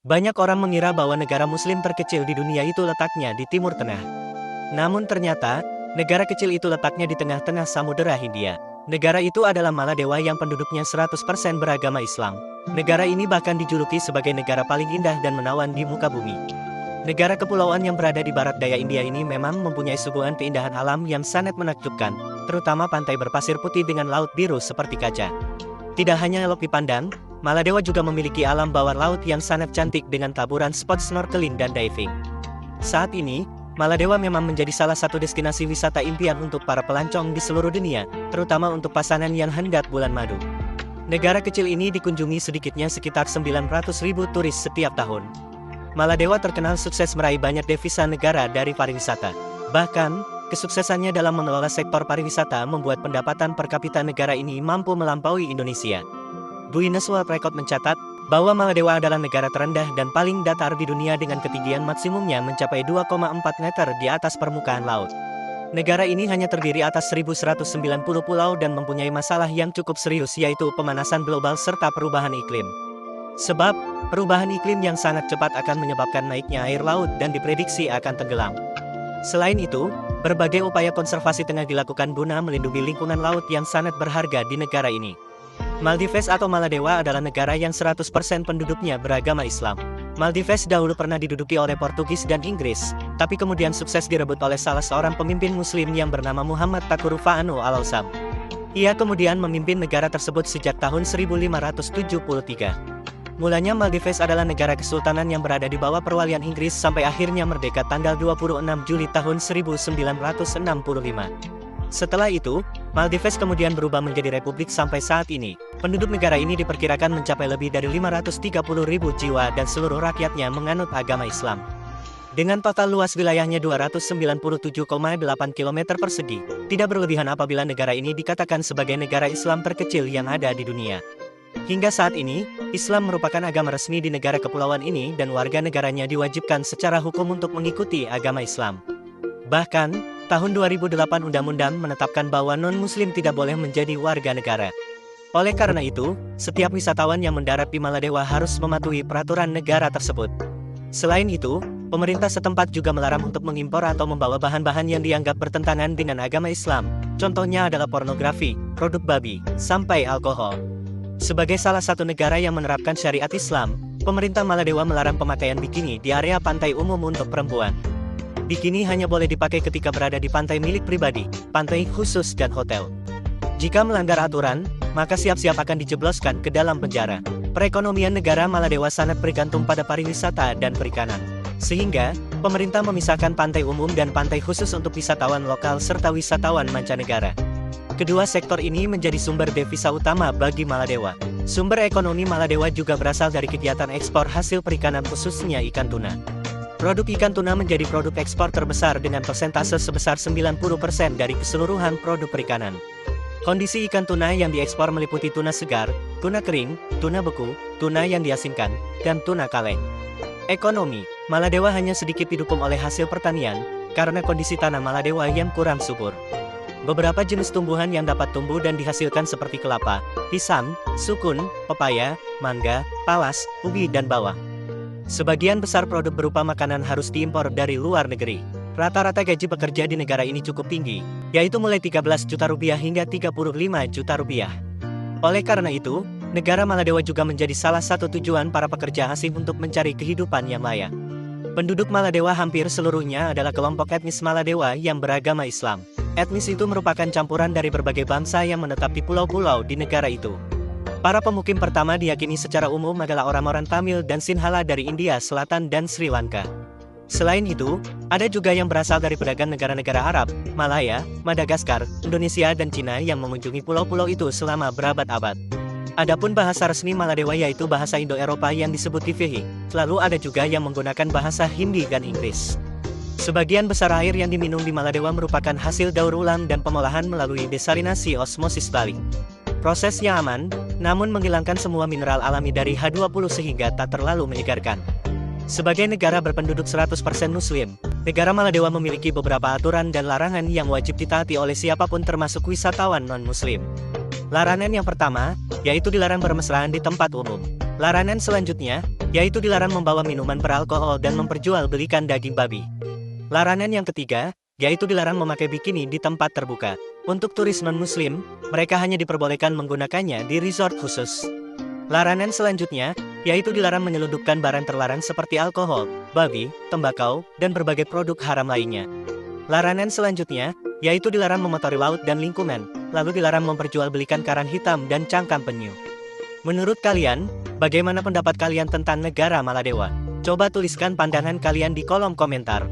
Banyak orang mengira bahwa negara muslim terkecil di dunia itu letaknya di Timur Tengah. Namun ternyata, negara kecil itu letaknya di tengah-tengah Samudera Hindia. Negara itu adalah Maladewa yang penduduknya 100% beragama Islam. Negara ini bahkan dijuluki sebagai negara paling indah dan menawan di muka bumi. Negara kepulauan yang berada di barat daya India ini memang mempunyai suguhan keindahan alam yang sangat menakjubkan, terutama pantai berpasir putih dengan laut biru seperti kaca. Tidak hanya elok dipandang, Maladewa juga memiliki alam bawah laut yang sangat cantik dengan taburan spot snorkeling dan diving. Saat ini, Maladewa memang menjadi salah satu destinasi wisata impian untuk para pelancong di seluruh dunia, terutama untuk pasangan yang hendak bulan madu. Negara kecil ini dikunjungi sedikitnya sekitar 900.000 turis setiap tahun. Maladewa terkenal sukses meraih banyak devisa negara dari pariwisata. Bahkan, kesuksesannya dalam mengelola sektor pariwisata membuat pendapatan per kapita negara ini mampu melampaui Indonesia. Guinness World Record mencatat bahwa Maladewa adalah negara terendah dan paling datar di dunia dengan ketinggian maksimumnya mencapai 2,4 meter di atas permukaan laut. Negara ini hanya terdiri atas 1.190 pulau dan mempunyai masalah yang cukup serius yaitu pemanasan global serta perubahan iklim. Sebab, perubahan iklim yang sangat cepat akan menyebabkan naiknya air laut dan diprediksi akan tenggelam. Selain itu, berbagai upaya konservasi tengah dilakukan guna melindungi lingkungan laut yang sangat berharga di negara ini. Maldives atau Maladewa adalah negara yang 100% penduduknya beragama Islam. Maldives dahulu pernah diduduki oleh Portugis dan Inggris, tapi kemudian sukses direbut oleh salah seorang pemimpin muslim yang bernama Muhammad Takurufaanu Al-Awsam. Ia kemudian memimpin negara tersebut sejak tahun 1573. Mulanya Maldives adalah negara kesultanan yang berada di bawah perwalian Inggris sampai akhirnya merdeka tanggal 26 Juli tahun 1965. Setelah itu, Maldives kemudian berubah menjadi republik sampai saat ini. Penduduk negara ini diperkirakan mencapai lebih dari 530.000 jiwa dan seluruh rakyatnya menganut agama Islam. Dengan total luas wilayahnya 297,8 km persegi, tidak berlebihan apabila negara ini dikatakan sebagai negara Islam terkecil yang ada di dunia. Hingga saat ini, Islam merupakan agama resmi di negara kepulauan ini dan warga negaranya diwajibkan secara hukum untuk mengikuti agama Islam. Bahkan, tahun 2008 undang-undang menetapkan bahwa non-muslim tidak boleh menjadi warga negara. Oleh karena itu, setiap wisatawan yang mendarat di Maladewa harus mematuhi peraturan negara tersebut. Selain itu, pemerintah setempat juga melarang untuk mengimpor atau membawa bahan-bahan yang dianggap bertentangan dengan agama Islam. Contohnya adalah pornografi, produk babi, sampai alkohol. Sebagai salah satu negara yang menerapkan syariat Islam, pemerintah Maladewa melarang pemakaian bikini di area pantai umum untuk perempuan. Bikini hanya boleh dipakai ketika berada di pantai milik pribadi, pantai khusus dan hotel. Jika melanggar aturan, maka siap-siap akan dijebloskan ke dalam penjara. Perekonomian negara Maladewa sangat bergantung pada pariwisata dan perikanan. Sehingga, pemerintah memisahkan pantai umum dan pantai khusus untuk wisatawan lokal serta wisatawan mancanegara. Kedua sektor ini menjadi sumber devisa utama bagi Maladewa. Sumber ekonomi Maladewa juga berasal dari kegiatan ekspor hasil perikanan khususnya ikan tuna. Produk ikan tuna menjadi produk ekspor terbesar dengan persentase sebesar 90% dari keseluruhan produk perikanan. Kondisi ikan tuna yang diekspor meliputi tuna segar, tuna kering, tuna beku, tuna yang diasinkan, dan tuna kaleng. Ekonomi, Maladewa hanya sedikit didukung oleh hasil pertanian, karena kondisi tanah Maladewa yang kurang subur. Beberapa jenis tumbuhan yang dapat tumbuh dan dihasilkan seperti kelapa, pisang, sukun, pepaya, mangga, talas, ubi dan bawang. Sebagian besar produk berupa makanan harus diimpor dari luar negeri. Rata-rata gaji pekerja di negara ini cukup tinggi, yaitu mulai 13 juta rupiah hingga 35 juta rupiah. Oleh karena itu, negara Maladewa juga menjadi salah satu tujuan para pekerja asing untuk mencari kehidupan yang layak. Penduduk Maladewa hampir seluruhnya adalah kelompok etnis Maladewa yang beragama Islam. Etnis itu merupakan campuran dari berbagai bangsa yang menetap di pulau-pulau di negara itu. Para pemukim pertama diyakini secara umum adalah orang-orang Tamil dan Sinhala dari India Selatan dan Sri Lanka. Selain itu, ada juga yang berasal dari pedagang negara-negara Arab, Malaya, Madagaskar, Indonesia dan Cina yang mengunjungi pulau-pulau itu selama berabad-abad. Adapun bahasa resmi Maladewa yaitu bahasa Indo-Eropa yang disebut Tivehi, lalu ada juga yang menggunakan bahasa Hindi dan Inggris. Sebagian besar air yang diminum di Maladewa merupakan hasil daur ulang dan pengolahan melalui desalinasi osmosis balik. Prosesnya aman, namun menghilangkan semua mineral alami dari H20 sehingga tak terlalu menyegarkan. Sebagai negara berpenduduk 100% Muslim, negara Maladewa memiliki beberapa aturan dan larangan yang wajib ditaati oleh siapapun termasuk wisatawan non-Muslim. Larangan yang pertama, yaitu dilarang bermesraan di tempat umum. Larangan selanjutnya, yaitu dilarang membawa minuman beralkohol dan memperjualbelikan daging babi. Larangan yang ketiga, yaitu dilarang memakai bikini di tempat terbuka. Untuk turis non-muslim, mereka hanya diperbolehkan menggunakannya di resort khusus. Larangan selanjutnya, yaitu dilarang menyelundupkan barang terlarang seperti alkohol, babi, tembakau, dan berbagai produk haram lainnya. Larangan selanjutnya, yaitu dilarang memotori laut dan lingkungan, lalu dilarang memperjualbelikan karang hitam dan cangkang penyu. Menurut kalian, bagaimana pendapat kalian tentang negara Maladewa? Coba tuliskan pandangan kalian di kolom komentar.